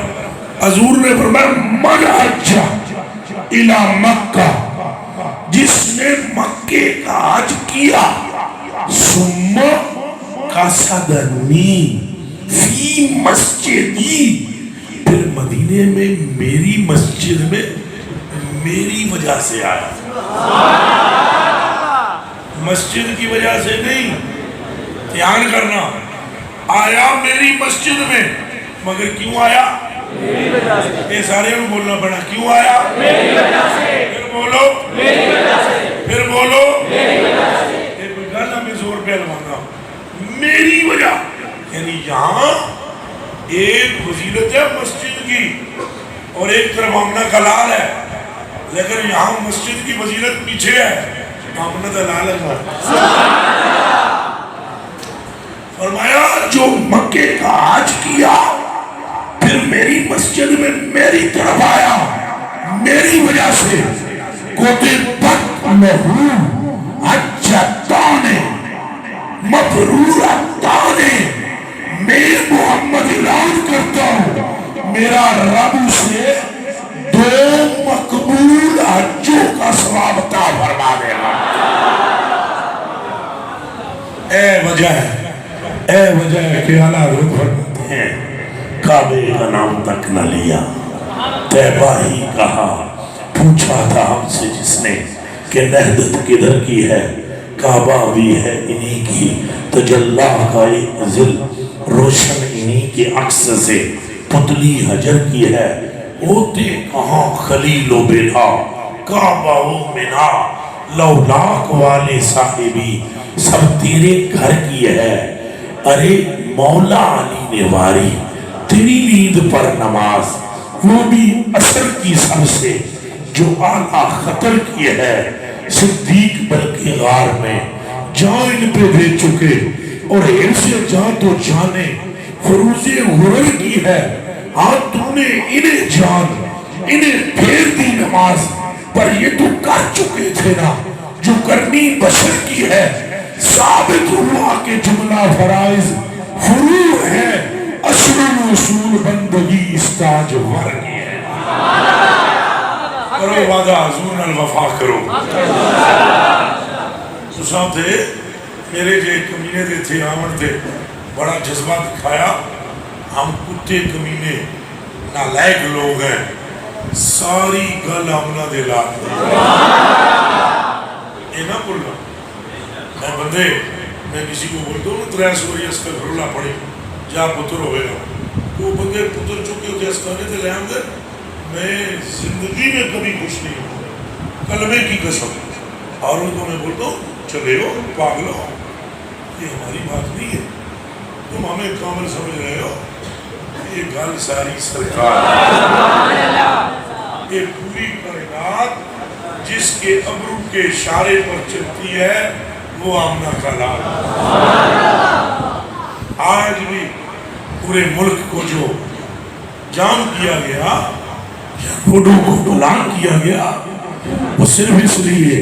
حضور نے فرمایا من حج الی مکہ, جس نے مکے کا حج کیا, ثم قصدنی فی مسجدی, پھر مدینے میں میری مسجد میں میری وجہ سے آیا. مسجد کی وجہ سے نہیں, دھیان کرنا, آیا میری مسجد میں, مگر کیوں آیا؟ میری وجہ سے. یہ سارے کو بولنا پڑا, کیوں آیا؟ میری وجہ سے. پھر بولو میری وجہ سے. پھر بولو میری وجہ سے. یہ کوئی گانا میں زور پہ لگانا, میری وجہ. یعنی یہاں ایک فضیلت ہے مسجد کی اور ایک طرف آمنہ کا لال ہے, لیکن یہاں مسجد کی فضیلت پیچھے ہے, آمنہ کا لال ہے. فرمایا جو مکے کا حج کیا پھر میری مسجد میں میری طرف آیا, میری وجہ سے کتبت لہو حجتان مبرورتان, میں محمد اعلان کرتا ہوں میرا رب سے 2 مقبول حجوں کا ثواب عطا فرما دے گا. اے وجہ ہے, اے وجہ ہے کہ اعلیٰ حضرت فرماتے ہیں کعبے کا نام تک نہ لیا, طیبہ ہی کہا. پوچھا تھا ہم سے جس نے کہ نہدت کدھر کی ہے, کعبہ بھی ہے انہی کی, تجلی کا ذل روشن انہی کے عکس سے, پتلی حجر کی ہے, ہوتے کہاں خلیل و بلا, کعبہ و منا, لولاک والے صاحبی سب تیرے گھر کی ہے. ارے مولا علی نے واری تیری نیند پر نماز, وہ بھی اثر کی سب سے جو اعلیٰ خطر کی ہے. صدیق بلکہ غار میں جان ان پہ دے چکے اور حرص جان تو جانے فروز غرر کی ہے. ہاں تو نے انہیں جان انہیں پھیر دی نماز, پر یہ تو کر چکے تھے نا جو کرنی بشر کی ہے. ثابت ہوا کہ جملہ فرائض فروع ہے, اصل اصول بندگی استاج ور کی ہے. کرو وعدہ حضور الوفا کرو. تو صاحب تھے میرے جو کمینے دے تھے, آمن تھے, بڑا جذبہ دکھایا. ہم کتے کمینے نالائق لوگ ہیں, ساری گل آمنہ دے لاتے یہ نہ بولنا. میں بندے میں کسی کو بولتا ہوں 3 سوری استغفراللہ پڑھی جا پتر ہوئے گا, وہ بندے پتر چکے ہوتے اسکانے تھے لے ہم دے. میں زندگی میں کبھی خوش نہیں ہوں, کلمے کی قسم. اور ان کو میں بولتا ہوں چلے ہو پاگل ہو, یہ ہماری بات نہیں ہے, تم ہمیں کامل سمجھ رہے ہو. یہ گل ساری سرکار, یہ پوری کائنات جس کے ابرو کے اشارے پر چلتی ہے وہ آمنہ کا لال. آج بھی پورے ملک کو جو جام کیا گیا, روڈوں کو بلان کیا گیا, وہ صرف اس لیے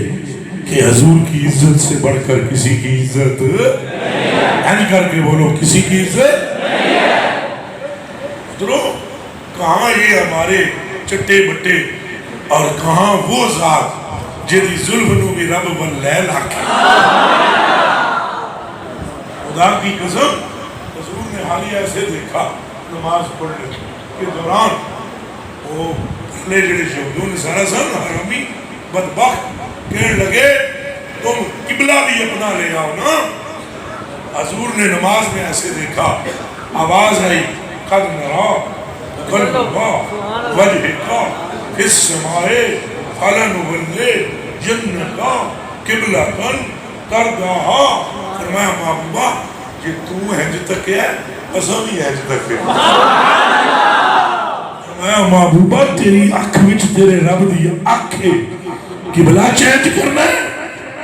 کہ حضور کی عزت سے بڑھ کر کسی کی عزت نہیں. کر کے بولو کسی کی عزت درو. کہاں یہ ہمارے چٹے بٹے اور کہاں وہ ذات جدی ظلم نو بھی رب واللیل آکے. خدا کی قسم حضور نے حالی ایسے دیکھا نماز پڑھنے کے دوران, وہ پہلے جڑے شہدوں نے سارا سن حرامی بدبخت کہنے لگے تم قبلہ بھی اپنا لے آؤ نا. حضور نے نماز میں ایسے دیکھا, آواز آئی قد نرا قلب اللہ وجہ فی السماء فلنولِ جنتا قبلۃ ترضاہا. فرمایا محبوبہ یہ تو ہنج تک ہے, اساں بھی ہنج تک ہے. فرمایا محبوبہ تیری اکھ وچ تیرے رب دی اکھ ہے, قبلہ چینج کرنا ہے,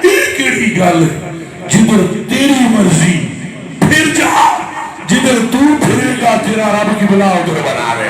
یہ کیڑی گل ہے. جدھر تیری مرضی پھر جا, جدھر تو پھرے گا تیرا رب قبلہ ادھر بنا رہے.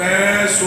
300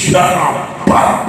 11-12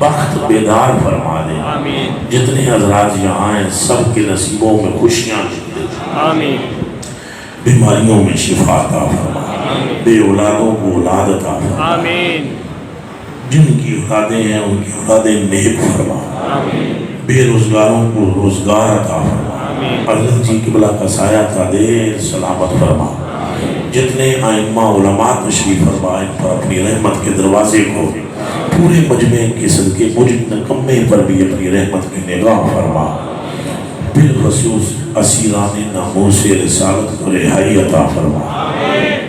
بخت بیدار فرما دے. آمین جتنے حضرات یہاں ہیں سب کے نصیبوں میں خوشیاں دے. آمین بیماریوں میں شفا عطا فرما. بے اولادوں کو اولاد عطا فرما. آمین جن کی اولادیں ہیں ان کی اولادیں نیک فرما. آمین بے روزگاروں کو روزگار عطا فرما. آمین حضرت جی قبلہ کا سایہ تا دیر سلامت فرما. جتنے ائمہ علماء تشریف فرما ان پر اپنی رحمت کے دروازے کو پورے مجمع کے صدقے مجھ نکمے پر بھی اپنی رحمت کی نگاہ فرما. بالخصوص اسیران ناموس رسالت کو رہائی عطا فرما.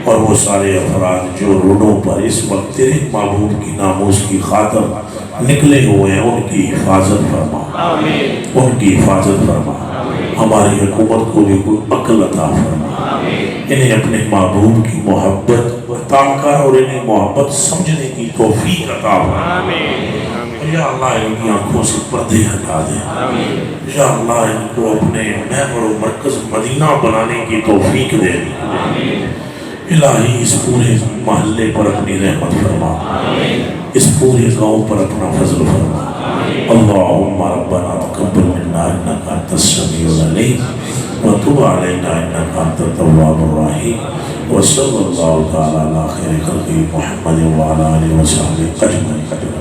اور وہ سارے افراد جو روڈوں پر اس وقت تیرے محبوب کی ناموس کی خاطر نکلے ہوئے ہیں ان کی حفاظت فرما. آمین ان کی حفاظت فرما. ہماری حکومت کو بھی کوئی عقل عطا فرما. انہیں اپنے محبوب کی محبت عطا کر اور انہیں محبت سمجھنے کی توفیق عطا فرما. آمین یا اللہ ان کی آنکھوں سے پردے ہٹا دے. یا اللہ ان کو اپنے محور و مرکز مدینہ بنانے کی توفیق دے. الہی اس پورے محلے پر اپنی رحمت فرما. اس پورے گاؤں پر اپنا فضل فرما. اللہم ربنا تقبل منا انک انت السمیع العلیم وتب علینا انک انت التواب الرحیم وصلی اللہ تعالی علی خیر خلقہ محمد وعلی آلہ وصحبہ اجمعین.